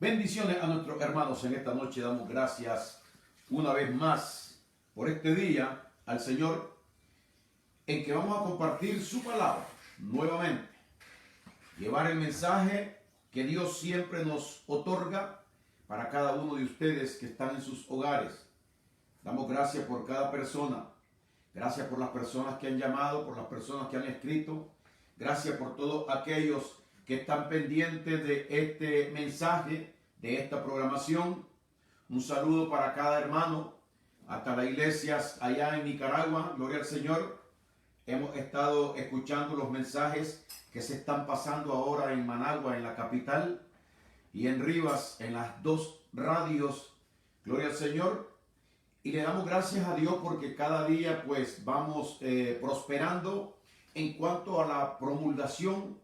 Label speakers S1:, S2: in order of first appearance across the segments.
S1: Bendiciones a nuestros hermanos en esta noche. Damos gracias una vez más por este día al Señor en que vamos a compartir su palabra nuevamente. Llevar el mensaje que Dios siempre nos otorga para cada uno de ustedes que están en sus hogares. Damos gracias por cada persona. Gracias por las personas que han llamado, por las personas que han escrito. Gracias por todos aquellos que están pendientes de este mensaje, de esta programación. Un saludo para cada hermano, hasta las iglesias allá en Nicaragua, gloria al Señor. Hemos estado escuchando los mensajes que se están pasando ahora en Managua, en la capital, y en Rivas, en las dos radios, gloria al Señor. Y le damos gracias a Dios porque cada día pues vamos prosperando en cuanto a la promulgación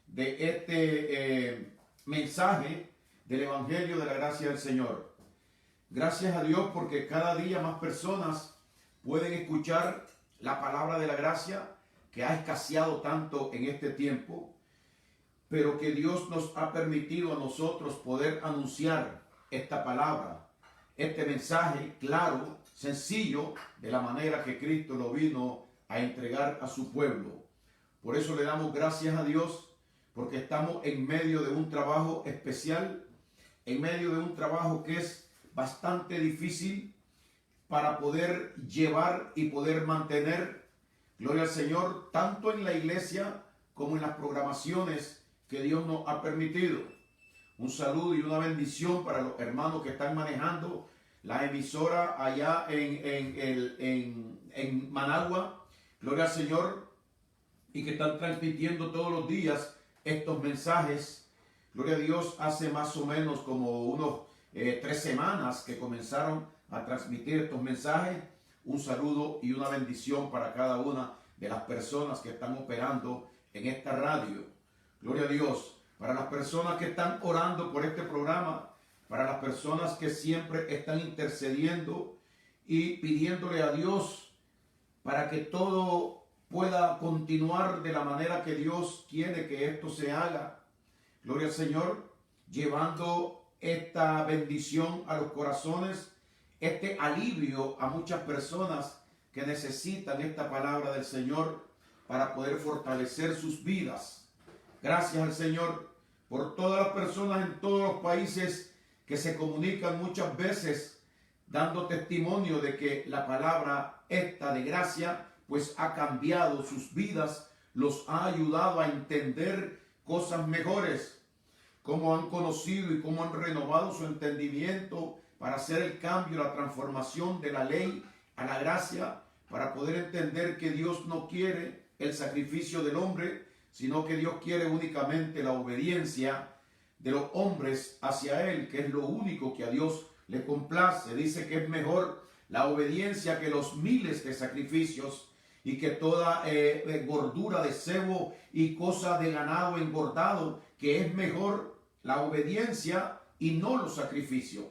S1: de este mensaje del Evangelio de la gracia del Señor. Gracias a Dios porque cada día más personas pueden escuchar la palabra de la gracia que ha escaseado tanto en este tiempo, pero que Dios nos ha permitido a nosotros poder anunciar esta palabra, este mensaje claro, sencillo, de la manera que Cristo lo vino a entregar a su pueblo. Por eso le damos gracias a Dios, porque estamos en medio de un trabajo especial, en medio de un trabajo que es bastante difícil para poder llevar y poder mantener, gloria al Señor, tanto en la iglesia como en las programaciones que Dios nos ha permitido. Un saludo y una bendición para los hermanos que están manejando la emisora allá en Managua, gloria al Señor, y que están transmitiendo todos los días estos mensajes. Gloria a Dios, hace más o menos como unos 3 semanas que comenzaron a transmitir estos mensajes. Un saludo y una bendición para cada una de las personas que están operando en esta radio. Gloria a Dios. Para las personas que están orando por este programa, para las personas que siempre están intercediendo y pidiéndole a Dios para que todo pueda continuar de la manera que Dios quiere que esto se haga. Gloria al Señor, llevando esta bendición a los corazones, este alivio a muchas personas que necesitan esta palabra del Señor para poder fortalecer sus vidas. Gracias al Señor por todas las personas en todos los países que se comunican muchas veces dando testimonio de que la palabra esta de gracia pues ha cambiado sus vidas, los ha ayudado a entender cosas mejores, cómo han conocido y cómo han renovado su entendimiento para hacer el cambio, la transformación de la ley a la gracia, para poder entender que Dios no quiere el sacrificio del hombre, sino que Dios quiere únicamente la obediencia de los hombres hacia Él, que es lo único que a Dios le complace. Dice que es mejor la obediencia que los miles de sacrificios y que toda gordura de cebo y cosa de ganado engordado, que es mejor la obediencia y no los sacrificios,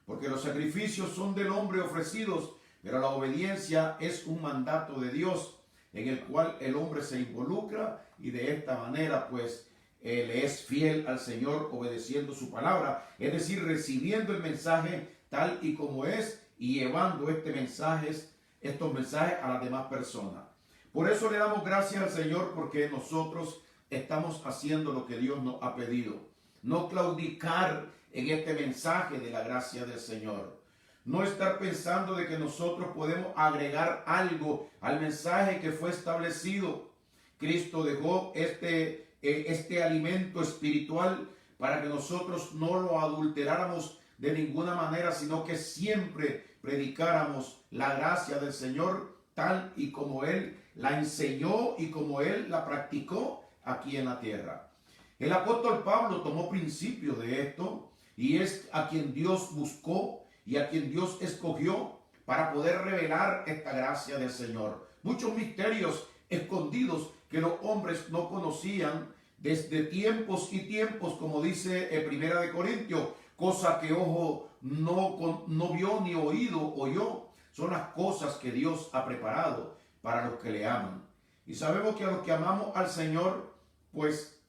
S1: porque los sacrificios son del hombre ofrecidos, pero la obediencia es un mandato de Dios en el cual el hombre se involucra y de esta manera pues le es fiel al Señor obedeciendo su palabra, es decir, recibiendo el mensaje tal y como es y llevando estos mensajes a las demás personas. Por eso le damos gracias al Señor, porque nosotros estamos haciendo lo que Dios nos ha pedido. No claudicar en este mensaje de la gracia del Señor. No estar pensando de que nosotros podemos agregar algo al mensaje que fue establecido. Cristo dejó este alimento espiritual para que nosotros no lo adulteráramos de ninguna manera, sino que siempre predicáramos la gracia del Señor tal y como Él la enseñó y como Él la practicó aquí en la tierra. El apóstol Pablo tomó principios de esto y es a quien Dios buscó y a quien Dios escogió para poder revelar esta gracia del Señor. Muchos misterios escondidos que los hombres no conocían desde tiempos y tiempos, como dice Primera de Corintios, cosa que ojo no vio ni oído oyó, son las cosas que Dios ha preparado para los que le aman. Y sabemos que a los que amamos al Señor, pues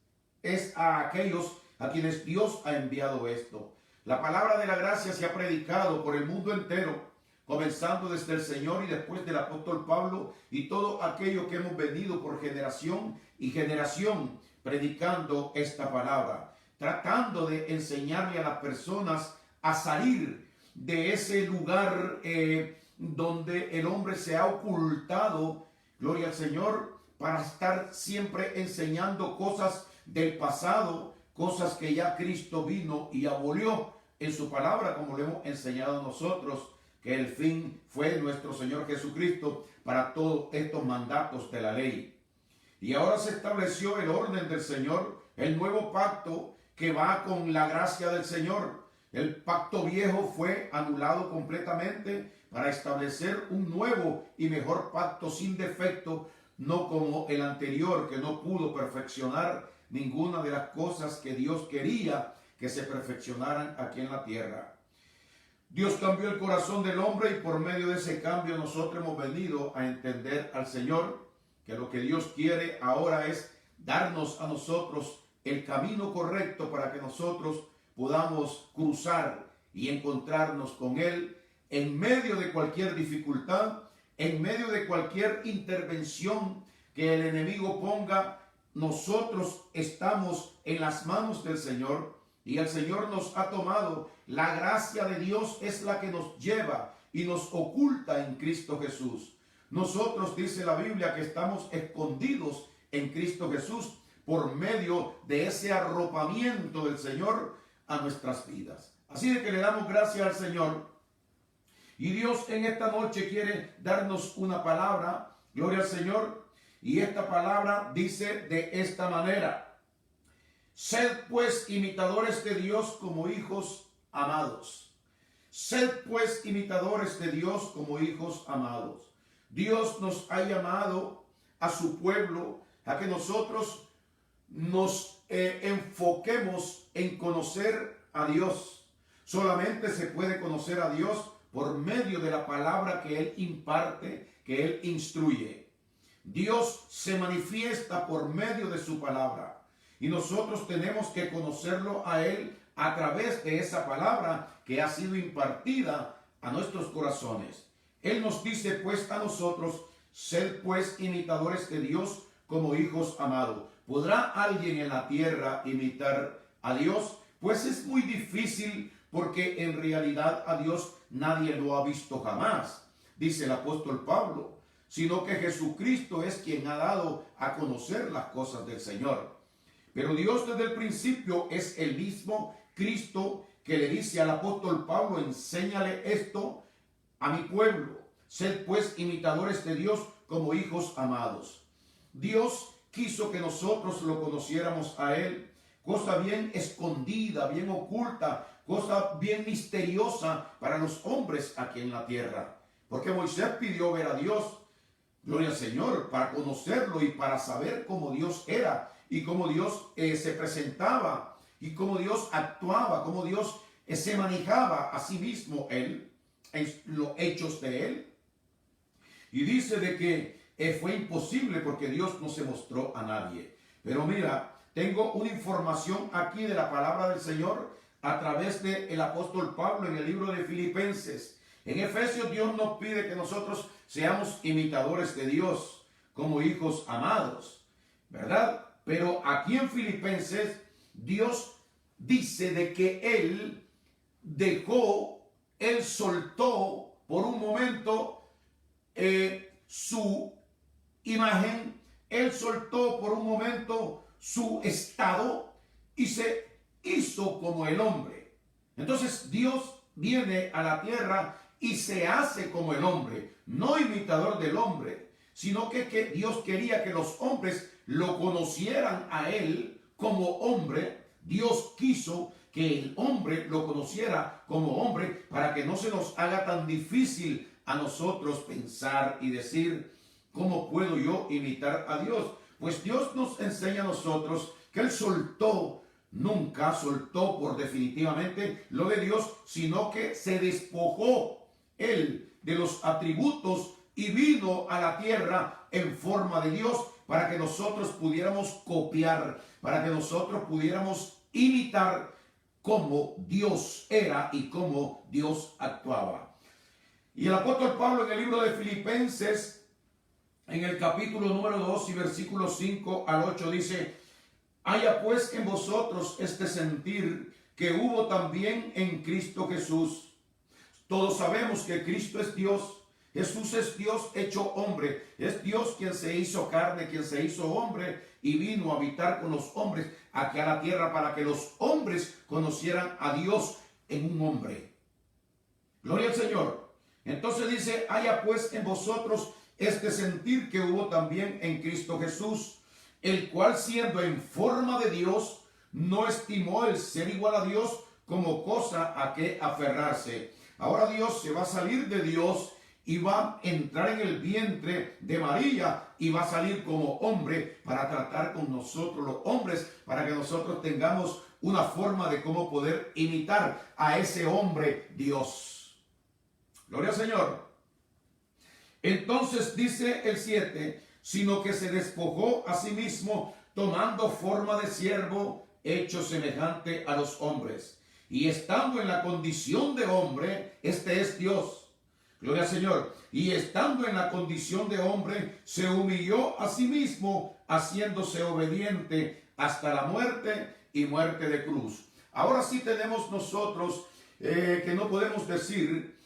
S1: es a aquellos a quienes Dios ha enviado esto. La palabra de la gracia se ha predicado por el mundo entero, comenzando desde el Señor y después del apóstol Pablo y todo aquello que hemos venido por generación y generación predicando esta palabra, tratando de enseñarle a las personas a salir de ese lugar donde el hombre se ha ocultado, gloria al Señor, para estar siempre enseñando cosas del pasado, cosas que ya Cristo vino y abolió en su palabra, como le hemos enseñado nosotros, que el fin fue nuestro Señor Jesucristo para todos estos mandatos de la ley. Y ahora se estableció el orden del Señor, el nuevo pacto que va con la gracia del Señor. El pacto viejo fue anulado completamente para establecer un nuevo y mejor pacto sin defecto, no como el anterior, que no pudo perfeccionar ninguna de las cosas que Dios quería que se perfeccionaran aquí en la tierra. Dios cambió el corazón del hombre y por medio de ese cambio nosotros hemos venido a entender al Señor que lo que Dios quiere ahora es darnos a nosotros el camino correcto para que nosotros podamos cruzar y encontrarnos con Él en medio de cualquier dificultad, en medio de cualquier intervención que el enemigo ponga. Nosotros estamos en las manos del Señor y el Señor nos ha tomado. La gracia de Dios es la que nos lleva y nos oculta en Cristo Jesús. Nosotros, dice la Biblia, que estamos escondidos en Cristo Jesús por medio de ese arropamiento del Señor a nuestras vidas. Así de que le damos gracias al Señor. Y Dios en esta noche quiere darnos una palabra, gloria al Señor, y esta palabra dice de esta manera: sed pues imitadores de Dios como hijos amados. Sed pues imitadores de Dios como hijos amados. Dios nos ha llamado a su pueblo a que nosotros nos enfoquemos en conocer a Dios. Solamente se puede conocer a Dios por medio de la palabra que Él imparte, que Él instruye. Dios se manifiesta por medio de su palabra y nosotros tenemos que conocerlo a Él a través de esa palabra que ha sido impartida a nuestros corazones. Él nos dice pues a nosotros: sed pues imitadores de Dios como hijos amados. ¿Podrá alguien en la tierra imitar a Dios? Pues es muy difícil, porque en realidad a Dios nadie lo ha visto jamás, dice el apóstol Pablo, sino que Jesucristo es quien ha dado a conocer las cosas del Señor. Pero Dios desde el principio es el mismo Cristo que le dice al apóstol Pablo: enséñale esto a mi pueblo. Sed pues imitadores de Dios como hijos amados. Dios quiso que nosotros lo conociéramos a Él, cosa bien escondida, bien oculta, cosa bien misteriosa para los hombres aquí en la tierra. Porque Moisés pidió ver a Dios, gloria al Señor, para conocerlo y para saber cómo Dios era y cómo Dios se presentaba y cómo Dios actuaba, cómo Dios se manejaba a sí mismo Él, en los hechos de Él. Y dice de que fue imposible porque Dios no se mostró a nadie. Pero mira, tengo una información aquí de la palabra del Señor a través del apóstol Pablo en el libro de Filipenses. En Efesios Dios nos pide que nosotros seamos imitadores de Dios como hijos amados, ¿verdad? Pero aquí en Filipenses Dios dice de que Él soltó por un momento su imagen, Él soltó por un momento su estado y se hizo como el hombre. Entonces Dios viene a la tierra y se hace como el hombre, no imitador del hombre, sino que Dios quería que los hombres lo conocieran a Él como hombre. Dios quiso que el hombre lo conociera como hombre para que no se nos haga tan difícil a nosotros pensar y decir: ¿cómo puedo yo imitar a Dios? Pues Dios nos enseña a nosotros que Él nunca soltó por definitivamente lo de Dios, sino que se despojó Él de los atributos y vino a la tierra en forma de Dios para que nosotros pudiéramos copiar, para que nosotros pudiéramos imitar cómo Dios era y cómo Dios actuaba. Y el apóstol Pablo en el libro de Filipenses, en el capítulo número 2 y versículos 5 al 8 dice: haya pues en vosotros este sentir que hubo también en Cristo Jesús. Todos sabemos que Cristo es Dios. Jesús es Dios hecho hombre. Es Dios quien se hizo carne, quien se hizo hombre y vino a habitar con los hombres aquí a la tierra para que los hombres conocieran a Dios en un hombre. Gloria al Señor. Entonces dice: haya pues en vosotros este sentir que hubo también en Cristo Jesús, el cual siendo en forma de Dios, no estimó el ser igual a Dios como cosa a que aferrarse. Ahora Dios se va a salir de Dios y va a entrar en el vientre de María y va a salir como hombre para tratar con nosotros los hombres, para que nosotros tengamos una forma de cómo poder imitar a ese hombre Dios. Gloria al Señor. Entonces dice el 7, sino que se despojó a sí mismo, tomando forma de siervo, hecho semejante a los hombres. Y estando en la condición de hombre, este es Dios. Gloria al Señor. Y estando en la condición de hombre, se humilló a sí mismo, haciéndose obediente hasta la muerte y muerte de cruz. Ahora sí tenemos nosotros que no podemos decir,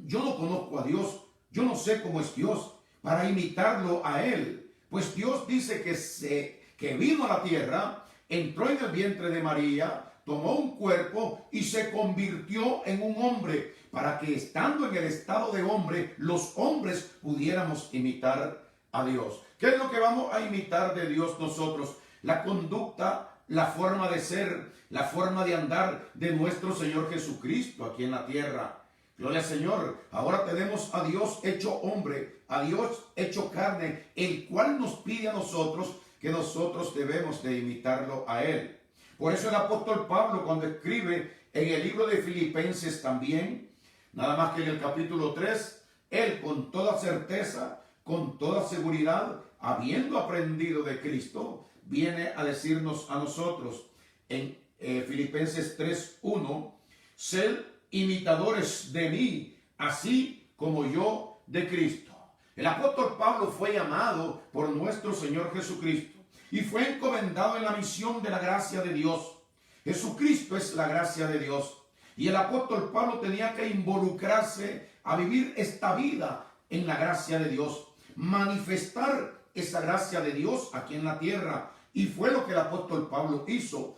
S1: yo no conozco a Dios, yo no sé cómo es Dios, para imitarlo a Él. Pues Dios dice que vino a la tierra, entró en el vientre de María, tomó un cuerpo y se convirtió en un hombre, para que estando en el estado de hombre, los hombres pudiéramos imitar a Dios. ¿Qué es lo que vamos a imitar de Dios nosotros? La conducta, la forma de ser, la forma de andar de nuestro Señor Jesucristo aquí en la tierra. Gloria al Señor. Ahora tenemos a Dios hecho hombre, a Dios hecho carne, el cual nos pide a nosotros que nosotros debemos de imitarlo a Él. Por eso el apóstol Pablo, cuando escribe en el libro de Filipenses también, nada más que en el capítulo 3, él con toda certeza, con toda seguridad, habiendo aprendido de Cristo, viene a decirnos a nosotros en Filipenses 3:1, sed imitadores de mí, así como yo de Cristo. El apóstol Pablo fue llamado por nuestro Señor Jesucristo y fue encomendado en la misión de la gracia de Dios. Jesucristo es la gracia de Dios. Y el apóstol Pablo tenía que involucrarse a vivir esta vida en la gracia de Dios, manifestar esa gracia de Dios aquí en la tierra. Y fue lo que el apóstol Pablo hizo.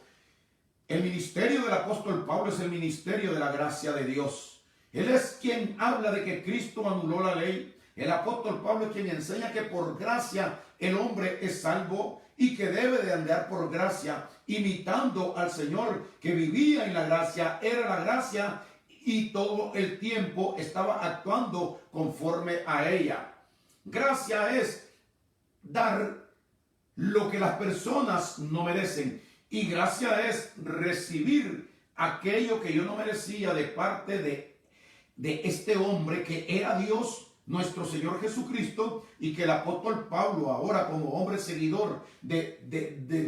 S1: El ministerio del apóstol Pablo es el ministerio de la gracia de Dios. Él es quien habla de que Cristo anuló la ley. El apóstol Pablo es quien enseña que por gracia el hombre es salvo y que debe de andar por gracia, imitando al Señor que vivía en la gracia, era la gracia y todo el tiempo estaba actuando conforme a ella. Gracia es dar lo que las personas no merecen. Y gracia es recibir aquello que yo no merecía de parte de este hombre que era Dios, nuestro Señor Jesucristo, y que el apóstol Pablo, ahora como hombre seguidor de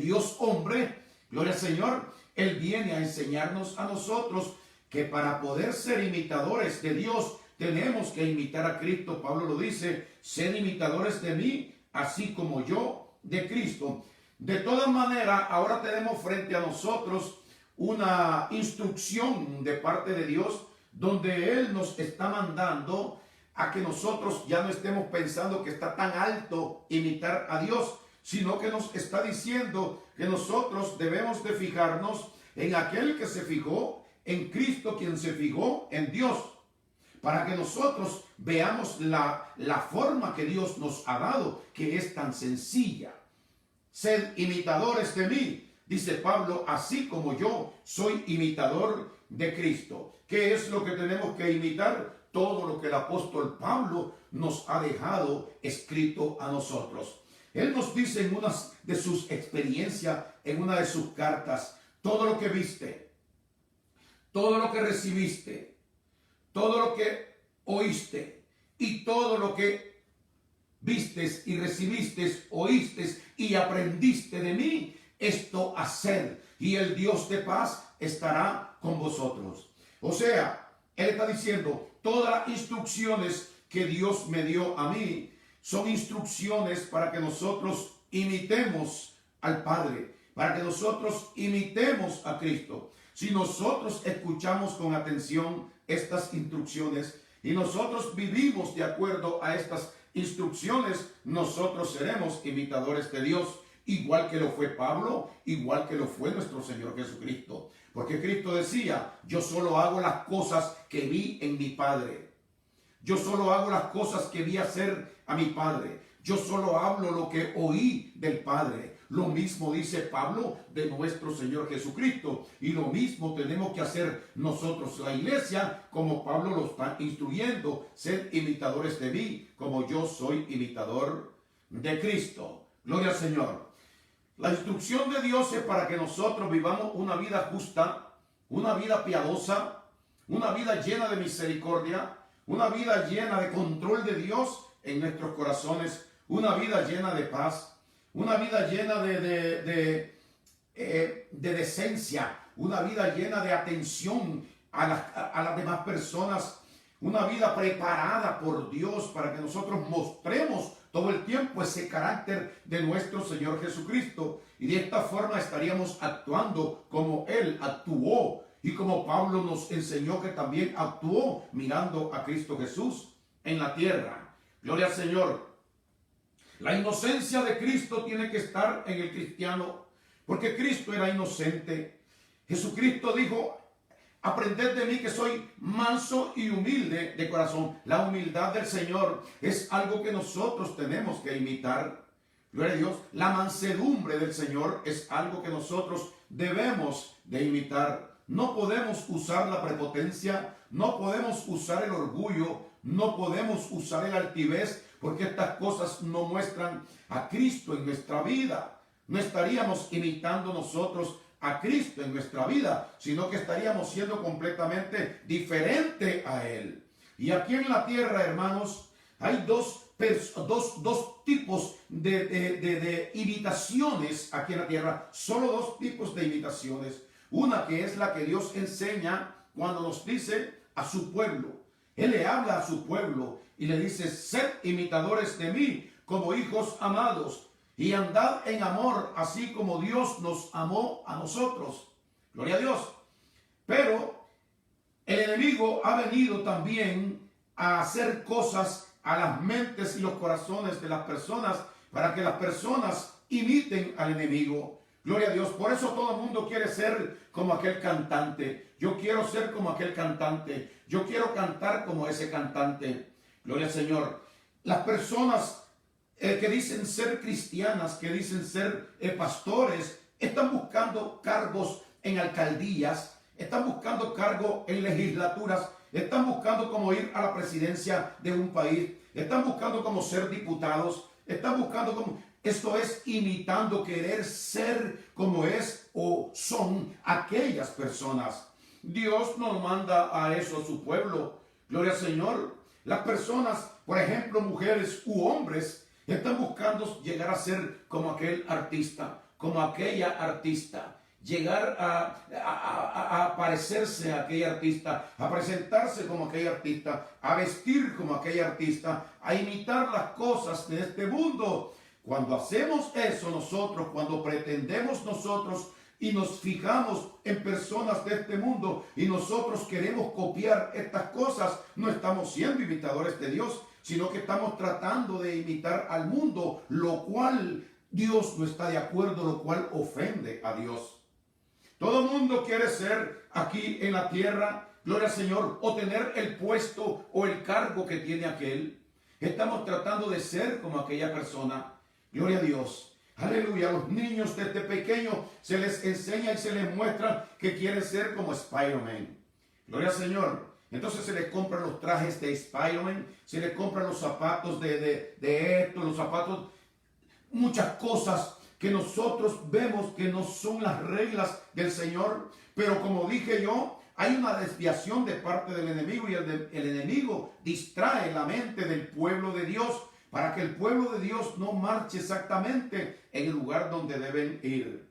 S1: Dios hombre, gloria al Señor, él viene a enseñarnos a nosotros que para poder ser imitadores de Dios, tenemos que imitar a Cristo. Pablo lo dice, sed imitadores de mí, así como yo de Cristo. De todas maneras, ahora tenemos frente a nosotros una instrucción de parte de Dios, donde Él nos está mandando a que nosotros ya no estemos pensando que está tan alto imitar a Dios, sino que nos está diciendo que nosotros debemos de fijarnos en aquel que se fijó en Cristo, quien se fijó en Dios, para que nosotros veamos la forma que Dios nos ha dado, que es tan sencilla. Sed imitadores de mí, dice Pablo, así como yo soy imitador de Cristo. ¿Qué es lo que tenemos que imitar? Todo lo que el apóstol Pablo nos ha dejado escrito a nosotros. Él nos dice en una de sus experiencias, en una de sus cartas, todo lo que viste, todo lo que recibiste, todo lo que oíste y todo lo que vistes y recibiste, oíste y aprendiste de mí, esto hacer, y el Dios de paz estará con vosotros. O sea, él está diciendo, todas las instrucciones que Dios me dio a mí son instrucciones para que nosotros imitemos al Padre, para que nosotros imitemos a Cristo. Si nosotros escuchamos con atención estas instrucciones y nosotros vivimos de acuerdo a estas instrucciones, nosotros seremos imitadores de Dios, igual que lo fue Pablo, igual que lo fue nuestro Señor Jesucristo. Porque Cristo decía, yo solo hago las cosas que vi en mi Padre. Yo solo hago las cosas que vi hacer a mi Padre. Yo solo hablo lo que oí del Padre. Lo mismo dice Pablo de nuestro Señor Jesucristo. Y lo mismo tenemos que hacer nosotros, la iglesia, como Pablo lo está instruyendo. Ser imitadores de mí, como yo soy imitador de Cristo. Gloria al Señor. La instrucción de Dios es para que nosotros vivamos una vida justa, una vida piadosa, una vida llena de misericordia, una vida llena de control de Dios en nuestros corazones, una vida llena de paz, una vida llena de decencia, una vida llena de atención a las demás personas, una vida preparada por Dios para que nosotros mostremos todo el tiempo ese carácter de nuestro Señor Jesucristo. Y de esta forma estaríamos actuando como Él actuó y como Pablo nos enseñó que también actuó mirando a Cristo Jesús en la tierra. Gloria al Señor. La inocencia de Cristo tiene que estar en el cristiano, porque Cristo era inocente. Jesucristo dijo, aprended de mí que soy manso y humilde de corazón. La humildad del Señor es algo que nosotros tenemos que imitar. Gloria a Dios. La mansedumbre del Señor es algo que nosotros debemos de imitar. No podemos usar la prepotencia, no podemos usar el orgullo, no podemos usar el altivez, porque estas cosas no muestran a Cristo en nuestra vida. No estaríamos imitando nosotros a Cristo en nuestra vida, sino que estaríamos siendo completamente diferente a Él. Y aquí en la tierra, hermanos, hay dos tipos de imitaciones aquí en la tierra. Solo dos tipos de imitaciones. Una que es la que Dios enseña cuando nos dice a su pueblo. Él le habla a su pueblo y le dice, sed imitadores de mí como hijos amados y andad en amor, así como Dios nos amó a nosotros. Gloria a Dios. Pero el enemigo ha venido también a hacer cosas a las mentes y los corazones de las personas para que las personas imiten al enemigo. Gloria a Dios. Por eso todo el mundo quiere ser como aquel cantante. Yo quiero ser como aquel cantante. Yo quiero cantar como ese cantante. Gloria al Señor. Las personas que dicen ser cristianas, que dicen ser pastores, están buscando cargos en alcaldías, están buscando cargos en legislaturas, están buscando cómo ir a la presidencia de un país, están buscando cómo ser diputados, están buscando cómo... Esto es imitando, querer ser como es o son aquellas personas. Dios nos manda a eso a su pueblo. Gloria al Señor. Las personas, por ejemplo, mujeres u hombres, están buscando llegar a ser como aquel artista, como aquella artista. Llegar a parecerse a aquella artista, a presentarse como aquella artista, a vestir como aquella artista, a imitar las cosas de este mundo. Cuando hacemos eso nosotros, cuando pretendemos nosotros y nos fijamos en personas de este mundo y nosotros queremos copiar estas cosas, no estamos siendo imitadores de Dios, sino que estamos tratando de imitar al mundo, lo cual Dios no está de acuerdo, lo cual ofende a Dios. Todo el mundo quiere ser aquí en la tierra, gloria al Señor, o tener el puesto o el cargo que tiene aquel. Estamos tratando de ser como aquella persona. Gloria a Dios. Aleluya. A los niños desde pequeños se les enseña y se les muestra que quieren ser como Spider-Man. Gloria al Señor. Entonces se les compran los trajes de Spider-Man, se les compran los zapatos de esto, los zapatos, muchas cosas que nosotros vemos que no son las reglas del Señor. Pero como dije yo, hay una desviación de parte del enemigo y el enemigo distrae la mente del pueblo de Dios para que el pueblo de Dios no marche exactamente en el lugar donde deben ir.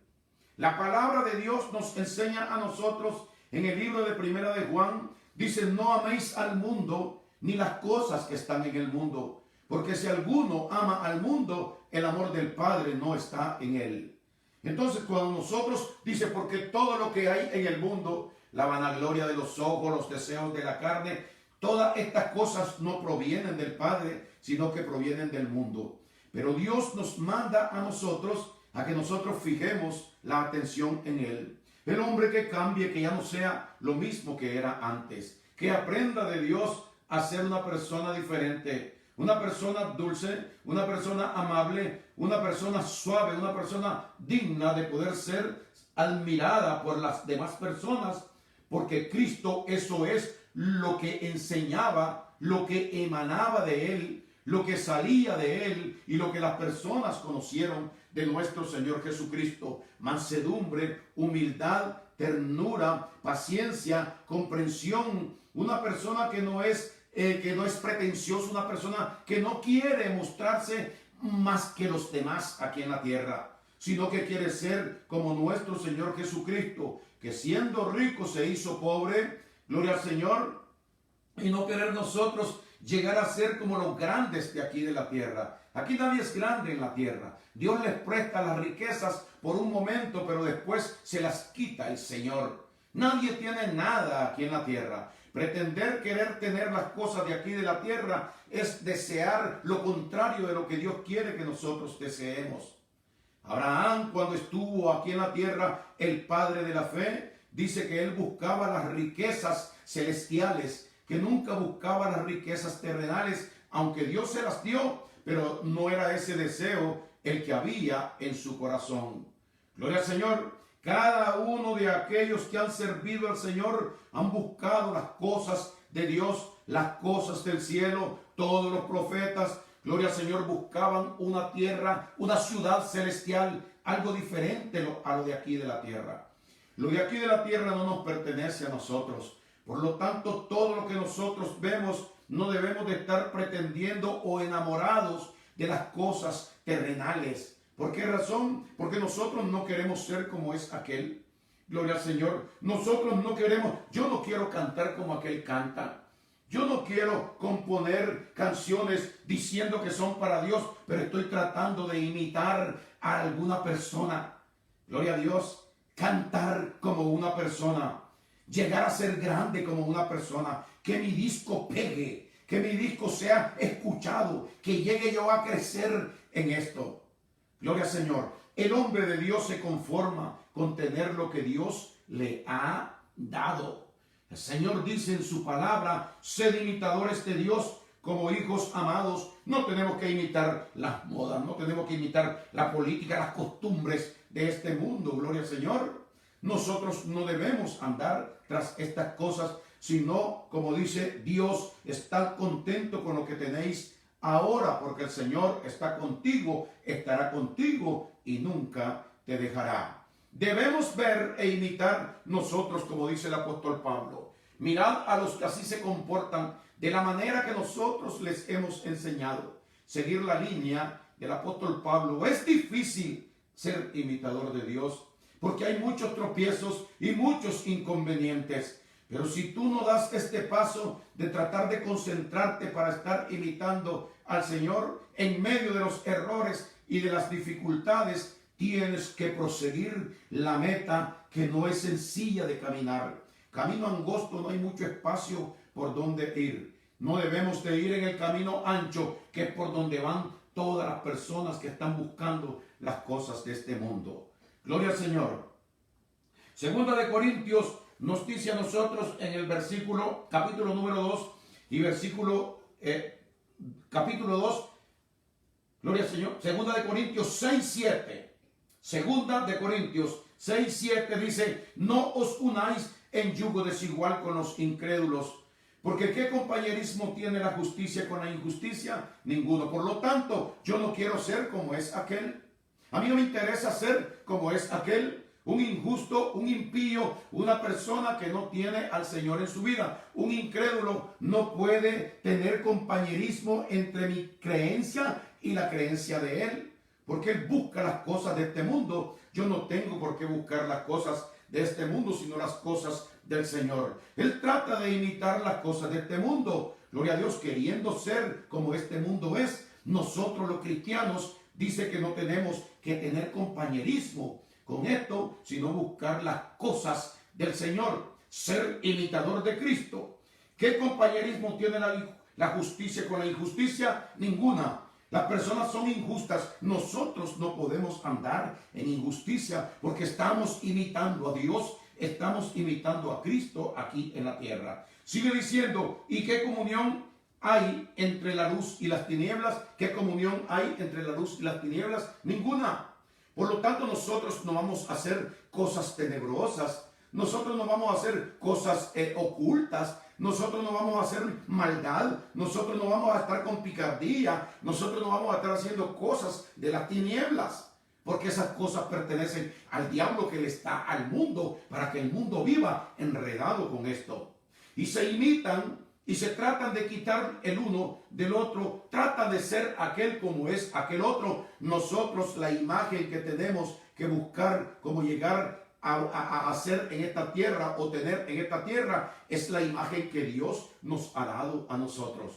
S1: La palabra de Dios nos enseña a nosotros en el libro de Primera de Juan, dice: no améis al mundo ni las cosas que están en el mundo, porque si alguno ama al mundo, el amor del Padre no está en él. Entonces, cuando nosotros, dice, porque todo lo que hay en el mundo, la vanagloria de los ojos, los deseos de la carne, todas estas cosas no provienen del Padre, sino que provienen del mundo. Pero Dios nos manda a nosotros a que nosotros fijemos la atención en Él. El hombre que cambie, que ya no sea lo mismo que era antes, que aprenda de Dios a ser una persona diferente, una persona dulce, una persona amable, una persona suave, una persona digna de poder ser admirada por las demás personas, porque Cristo, eso es lo que enseñaba, lo que emanaba de Él, lo que salía de Él y lo que las personas conocieron de nuestro Señor Jesucristo: mansedumbre, humildad, ternura, paciencia, comprensión. Una persona que no es pretencioso, una persona que no quiere mostrarse más que los demás aquí en la tierra, sino que quiere ser como nuestro Señor Jesucristo, que siendo rico se hizo pobre, gloria al Señor, y no querer nosotros llegar a ser como los grandes de aquí de la tierra. Aquí nadie es grande en la tierra. Dios les presta las riquezas por un momento, pero después se las quita el Señor. Nadie tiene nada aquí en la tierra. Pretender querer tener las cosas de aquí de la tierra es desear lo contrario de lo que Dios quiere que nosotros deseemos. Abraham, cuando estuvo aquí en la tierra, el padre de la fe, dice que él buscaba las riquezas celestiales, que nunca buscaba las riquezas terrenales, aunque Dios se las dio, pero no era ese deseo el que había en su corazón. Gloria al Señor. Cada uno de aquellos que han servido al Señor han buscado las cosas de Dios, las cosas del cielo. Todos los profetas, gloria al Señor, buscaban una tierra, una ciudad celestial, algo diferente a lo de aquí de la tierra. Lo de aquí de la tierra no nos pertenece a nosotros. Por lo tanto, todo lo que nosotros vemos, no debemos de estar pretendiendo o enamorados de las cosas terrenales. ¿Por qué razón? Porque nosotros no queremos ser como es aquel. Gloria al Señor. Nosotros no queremos, yo no quiero cantar como aquel canta. Yo no quiero componer canciones diciendo que son para Dios, pero estoy tratando de imitar a alguna persona. Gloria a Dios. Cantar como una persona. Llegar a ser grande como una persona. Que mi disco pegue. Que mi disco sea escuchado. Que llegue yo a crecer en esto. Gloria al Señor. El hombre de Dios se conforma con tener lo que Dios le ha dado. El Señor dice en su palabra: sed imitadores de Dios como hijos amados. No tenemos que imitar las modas, no tenemos que imitar la política, las costumbres de este mundo. Gloria al Señor. Nosotros no debemos andar tras estas cosas, sino, como dice Dios, estar contento con lo que tenéis ahora, porque el Señor está contigo, estará contigo y nunca te dejará. Debemos ver e imitar nosotros, como dice el apóstol Pablo. Mirad a los que así se comportan, de la manera que nosotros les hemos enseñado. Seguir la línea del apóstol Pablo. Es difícil ser imitador de Dios, porque hay muchos tropiezos y muchos inconvenientes. Pero si tú no das este paso de tratar de concentrarte para estar imitando al Señor en medio de los errores y de las dificultades, tienes que proseguir la meta, que no es sencilla de caminar. Camino angosto, no hay mucho espacio por donde ir. No debemos de ir en el camino ancho, que es por donde van todas las personas que están buscando las cosas de este mundo. Gloria al Señor. Segunda de Corintios nos dice a nosotros en el versículo, capítulo número 2 y capítulo 2, gloria al Señor, segunda de Corintios 6:7, segunda de Corintios 6:7 dice: no os unáis en yugo desigual con los incrédulos, porque ¿qué compañerismo tiene la justicia con la injusticia? Ninguno. Por lo tanto, yo no quiero ser como es aquel. A mí no me interesa ser como es aquel. Un injusto, un impío, una persona que no tiene al Señor en su vida. Un incrédulo no puede tener compañerismo entre mi creencia y la creencia de Él, porque Él busca las cosas de este mundo. Yo no tengo por qué buscar las cosas de este mundo, sino las cosas del Señor. Él trata de imitar las cosas de este mundo. Gloria a Dios, queriendo ser como este mundo es. Nosotros los cristianos dice que no tenemos que tener compañerismo con esto, sino buscar las cosas del Señor. Ser imitador de Cristo. ¿Qué compañerismo tiene la justicia con la injusticia? Ninguna. Las personas son injustas. Nosotros no podemos andar en injusticia porque estamos imitando a Dios, estamos imitando a Cristo aquí en la tierra. Sigue diciendo, ¿y qué comunión hay entre la luz y las tinieblas? ¿Qué comunión hay entre la luz y las tinieblas? Ninguna. Por lo tanto, nosotros no vamos a hacer cosas tenebrosas. Nosotros no vamos a hacer cosas ocultas. Nosotros no vamos a hacer maldad. Nosotros no vamos a estar con picardía. Nosotros no vamos a estar haciendo cosas de las tinieblas. Porque esas cosas pertenecen al diablo que le está al mundo para que el mundo viva enredado con esto. Y se imitan y se tratan de quitar el uno del otro. Tratan de ser aquel como es aquel otro. Nosotros la imagen que tenemos que buscar como llegar a hacer en esta tierra o tener en esta tierra es la imagen que Dios nos ha dado a nosotros.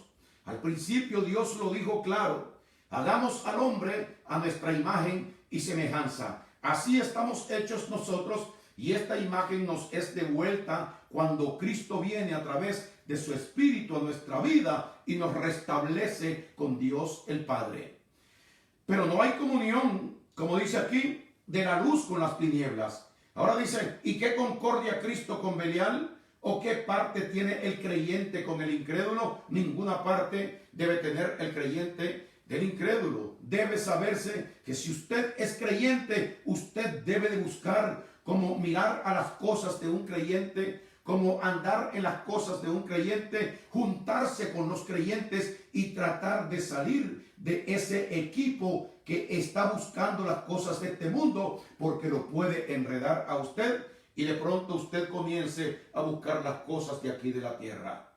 S1: Al principio Dios lo dijo claro: hagamos al hombre a nuestra imagen y semejanza. Así estamos hechos nosotros, y esta imagen nos es devuelta cuando Cristo viene a través de su Espíritu a nuestra vida y nos restablece con Dios el Padre. Pero no hay comunión, como dice aquí, de la luz con las tinieblas. Ahora dice, ¿y qué concordia Cristo con Belial? ¿O qué parte tiene el creyente con el incrédulo? Ninguna parte debe tener el creyente del incrédulo. Debe saberse que si usted es creyente, usted debe de buscar cómo mirar a las cosas de un creyente, cómo andar en las cosas de un creyente, juntarse con los creyentes y tratar de salir de ese equipo que está buscando las cosas de este mundo, porque lo puede enredar a usted y de pronto usted comience a buscar las cosas de aquí de la tierra.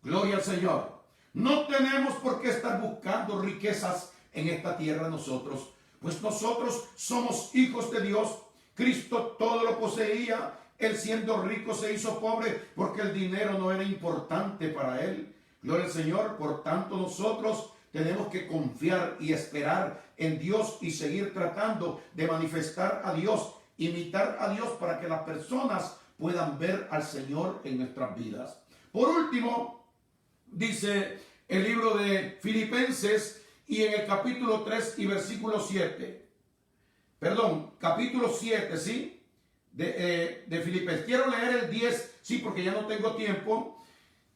S1: Gloria al Señor. No tenemos por qué estar buscando riquezas en esta tierra nosotros, pues nosotros somos hijos de Dios. Cristo todo lo poseía. Él siendo rico se hizo pobre porque el dinero no era importante para él. Gloria al Señor. Por tanto, nosotros tenemos que confiar y esperar en Dios y seguir tratando de manifestar a Dios, imitar a Dios para que las personas puedan ver al Señor en nuestras vidas. Por último, dice el libro de Filipenses y en el capítulo 3 y versículo 7. Perdón, capítulo 7, ¿sí? De Filipenses. Quiero leer el 10, sí, porque ya no tengo tiempo.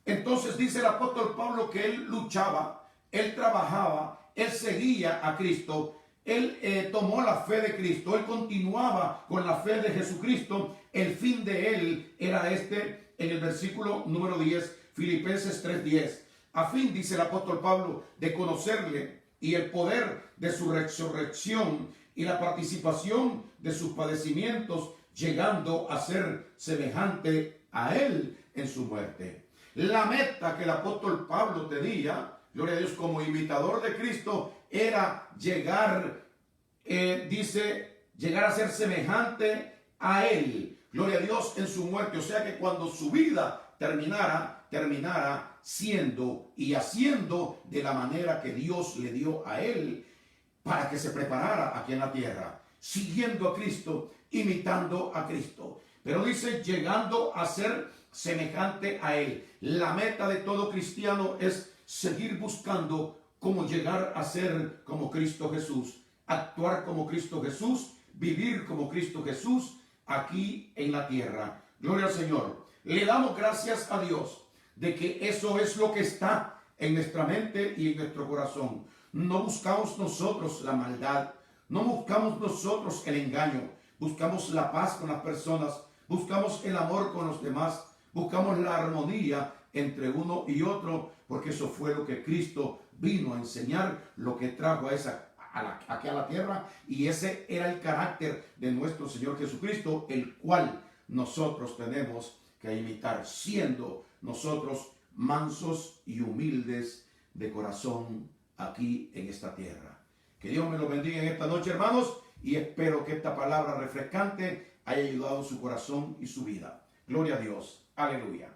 S1: Entonces dice el apóstol Pablo que él luchaba, él trabajaba, él seguía a Cristo, él tomó la fe de Cristo, él continuaba con la fe de Jesucristo. El fin de él era este, en el versículo número 10, Filipenses 3:10. A fin, dice el apóstol Pablo, de conocerle y el poder de su resurrección y la participación de sus padecimientos, llegando a ser semejante a él en su muerte. La meta que el apóstol Pablo tenía, gloria a Dios, como imitador de Cristo, era llegar, llegar a ser semejante a él. Gloria a Dios, en su muerte. O sea que cuando su vida terminara siendo y haciendo de la manera que Dios le dio a él para que se preparara aquí en la tierra, siguiendo a Cristo, imitando a Cristo. Pero dice, llegando a ser semejante a él. La meta de todo cristiano es seguir buscando cómo llegar a ser como Cristo Jesús, actuar como Cristo Jesús, vivir como Cristo Jesús aquí en la tierra. Gloria al Señor. Le damos gracias a Dios de que eso es lo que está en nuestra mente y en nuestro corazón. No buscamos nosotros la maldad, no buscamos nosotros el engaño, buscamos la paz con las personas, buscamos el amor con los demás, buscamos la armonía entre uno y otro, porque eso fue lo que Cristo vino a enseñar, lo que trajo aquí a la tierra, y ese era el carácter de nuestro Señor Jesucristo, el cual nosotros tenemos que imitar, siendo nosotros mansos y humildes de corazón aquí en esta tierra. Que Dios me lo bendiga en esta noche, hermanos, y espero que esta palabra refrescante haya ayudado su corazón y su vida. Gloria a Dios. Aleluya.